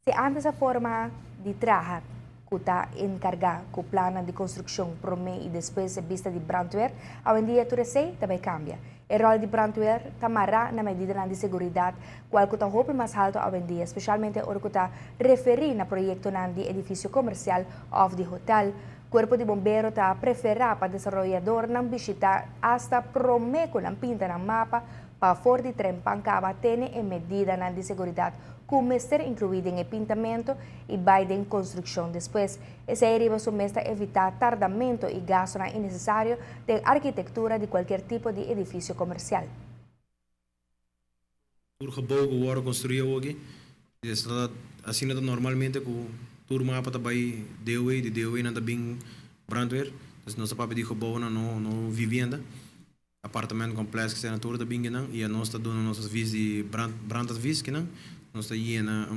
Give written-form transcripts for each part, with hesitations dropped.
Se antes a forma de trabalhar que está encarregada com o plano de construção promê e depois vista de brandweer, hoje em dia tudo isso também cambia. O rol de brandweer está marcado na medida de segurança, qual que está roupa mais alto hoje em dia, especialmente o que está referido a projeto de edifício comercial ou de hotel. O Corpo de Bombeiro está preparado para desenvolvedor não visitar hasta promê com a pinta na mapa para fora de Trempancaba tem em medida de segurança como ser incluído em pintamento e baile em construção. Depois, essa deriva sumesta evitar tardamento e gasto innecessário de arquitetura de qualquer tipo de edifício comercial. O gebouw worden construído hoje, assim normalmente com o mapa também de DOE não bem brandweer, dus nossa papel de gebouw não vivenda, apartamento complexo que se na tour da bem não e a nossa dona nossas vis de brandadvis que não nós está aí na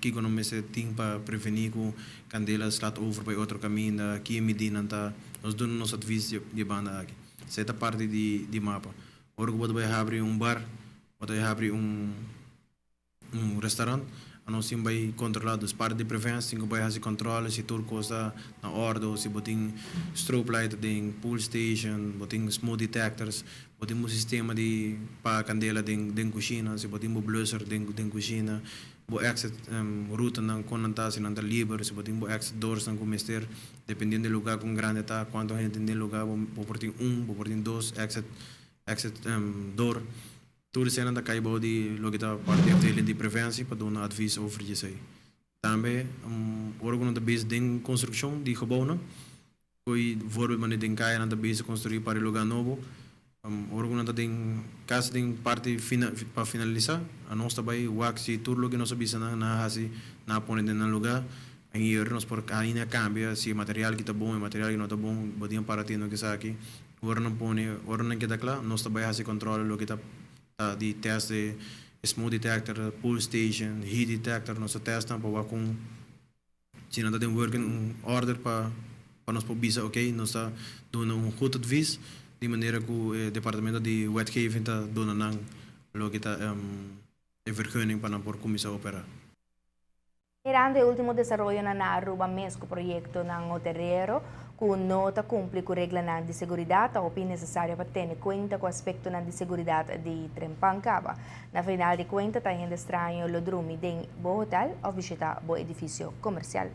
que quando me se tem para prevenir com candelas slaat over para outro caminho aqui medina tá nós dona nossa vis de banda aqui certa parte de mapa agora que vai abrir bar vai abrir restaurante a nós sim vai controlar dos parte de prevenção que vai fazer controle se tudo costa na ordem se botem strobe light tem pool station botem smoke detectors botem um sistema de para candela dentro cozinha se botem um blusser dentro cozinha bo exit ruta não quando está se não está livre se botem bo exit doors não começar dependendo do lugar com grande tá quanto gente tem lugar vou portem vou portem dois exit door tudo isso ainda cai de logo da parte de prevenção para dar um aviso over isso aí. Também órgão da base de construção de gebouw não, foi voorbeeld mas de cai na base construir para lugar novo. Órgão da tem caso tem parte para finalizar, a nós também wax e tudo logo nós bisa na hasi na pone de lugar. Em nós por ainda cambia se material que está bom e material que não está bom, podiam para ter no que está aqui. Agora não pone, agora não queda claro, nós também hasi controle lo que está de teste smoke detector, pool station, heat detector, nós testamos para com se não tem working order para nós bisa ok, nós está dando goed advies de maneira que o departamento de wetgeving está dando não lo que está vergunning para por começar a operar. Mirando o último desenvolvimento na Aruba mesmo projeto ng Oterero, que não está cumpre com regra de segurança, o que é necessário para ter conta com o aspecto de segurança de Trempancaba. Na final de conta, está ainda estranho o drumi de bo hotel ou visitar bo edifício comercial.